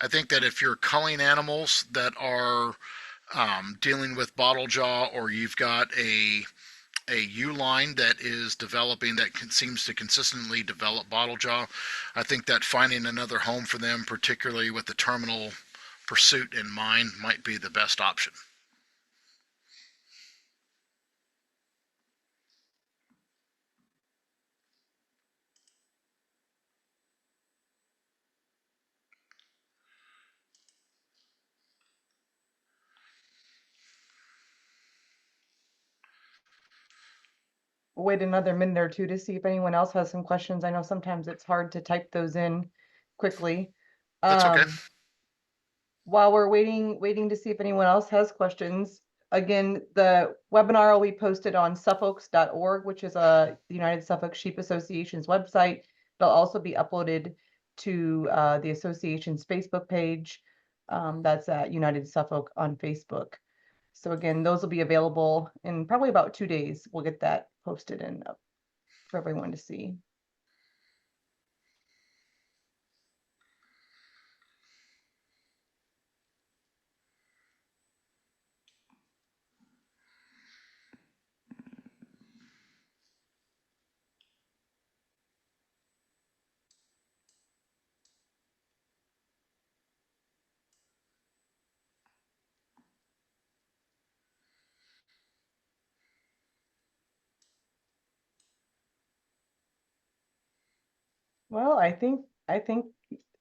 Speaker 2: I think that if you're culling animals that are dealing with bottle jaw, or you've got a ewe line that is developing that seems to consistently develop bottle jaw, I think that finding another home for them, particularly with the terminal pursuit in mind, might be the best option.
Speaker 1: We'll wait another minute or two to see if anyone else has some questions. I know sometimes it's hard to type those in quickly.
Speaker 2: That's okay.
Speaker 1: While we're waiting to see if anyone else has questions, again, the webinar will be posted on suffolks.org, which is the United Suffolk Sheep Association's website. It'll also be uploaded to the association's Facebook page. That's at United Suffolk on Facebook. So again, those will be available in probably about 2 days. We'll get that posted and up for everyone to see. Well, I think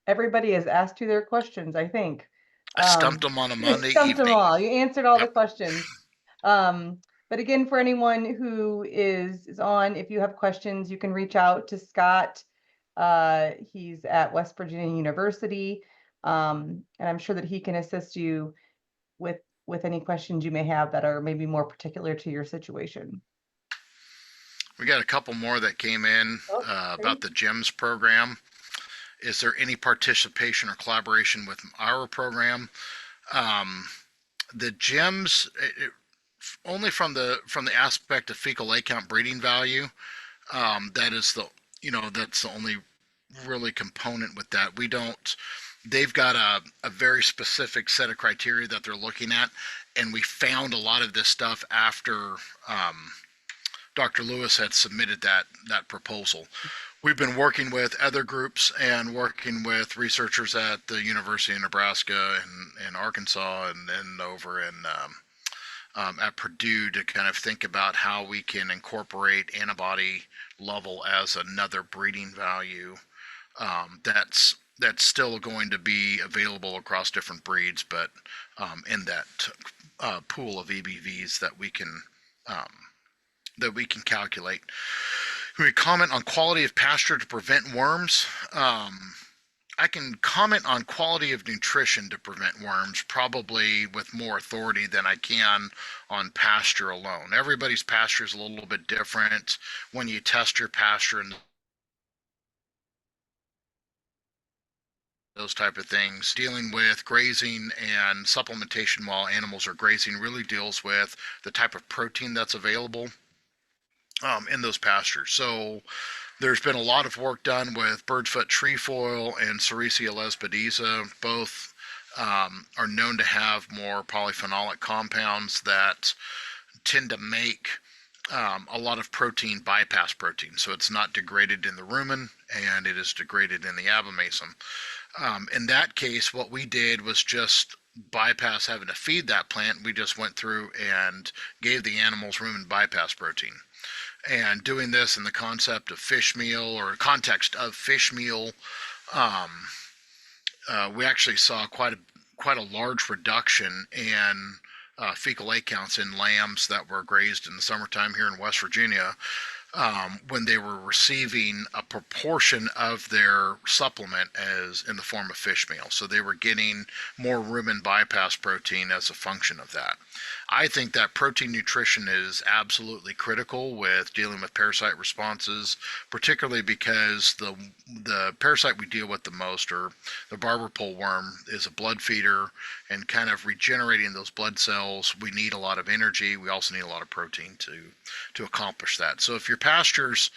Speaker 1: everybody has asked you their questions, I think.
Speaker 2: I stumped them on a
Speaker 1: You
Speaker 2: Monday
Speaker 1: stumped them
Speaker 2: evening.
Speaker 1: all. You answered all the
Speaker 2: Yep.
Speaker 1: questions. But again, for anyone who is on, if you have questions, you can reach out to Scott. He's at West Virginia University. And I'm sure that he can assist you with with any questions you may have that are maybe more particular to your situation.
Speaker 2: We got a couple more that came in
Speaker 1: Oh,
Speaker 2: about the GEMS program. Is there any participation or collaboration with our program? Um, the GEMS, only from the aspect of fecal egg count breeding value. That is that's the only really component with that. We don't. They've got a very specific set of criteria that they're looking at, and we found a lot of this stuff after Dr. Lewis had submitted that proposal. We've been working with other groups and working with researchers at the University of Nebraska and Arkansas and over in at Purdue to kind of think about how we can incorporate antibody level as another breeding value. That's still going to be available across different breeds, but in that pool of EBVs um, that we can calculate. Can we comment on quality of pasture to prevent worms? I can comment on quality of nutrition to prevent worms probably with more authority than I can on pasture alone. Everybody's pasture is a little bit different. When you test your pasture and those type of things, dealing with grazing and supplementation while animals are grazing really deals with the type of protein that's available in those pastures. So there's been a lot of work done with birdfoot trefoil and Sericea lespedeza. Both are known to have more polyphenolic compounds that tend to make a lot of protein bypass protein. So it's not degraded in the rumen and it is degraded in the abomasum. In that case, what we did was just bypass having to feed that plant. We just went through and gave the animals rumen bypass protein. And doing this in the concept of fish meal or context of fish meal, we actually saw quite a large reduction in fecal egg counts in lambs that were grazed in the summertime here in West Virginia when they were receiving a proportion of their supplement as in the form of fish meal. So they were getting more rumen bypass protein as a function of that. I think that protein nutrition is absolutely critical with dealing with parasite responses, particularly because the parasite we deal with the most, or the barber pole worm, is a blood feeder, and kind of regenerating those blood cells, we need a lot of energy. We also need a lot of protein to accomplish that. So if your pastures,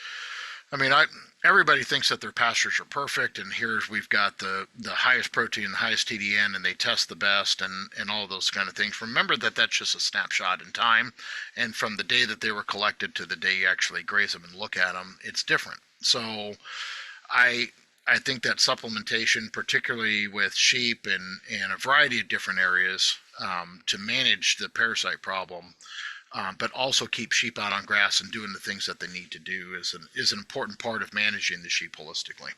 Speaker 2: everybody thinks that their pastures are perfect, and here we've got the highest protein, the highest TDN, and they test the best, and all of those kind of things. Remember that that's just a snapshot in time, and from the day that they were collected to the day you actually graze them and look at them, it's different. So I think that supplementation, particularly with sheep and a variety of different areas, to manage the parasite problem, but also keep sheep out on grass and doing the things that they need to do is an important part of managing the sheep holistically.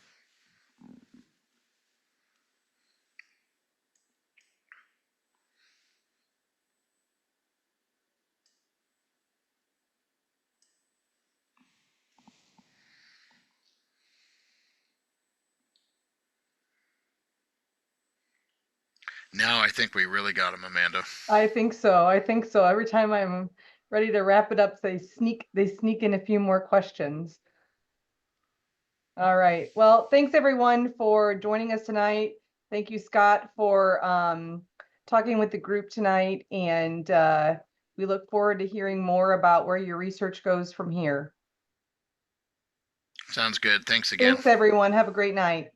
Speaker 2: Now I think we really got him, Amanda.
Speaker 1: I think so. I think so. Every time I'm ready to wrap it up, they sneak in a few more questions. All right. Well, thanks everyone for joining us tonight. Thank you, Scott, for talking with the group tonight. And we look forward to hearing more about where your research goes from here.
Speaker 2: Sounds good. Thanks again.
Speaker 1: Thanks, everyone. Have a great night.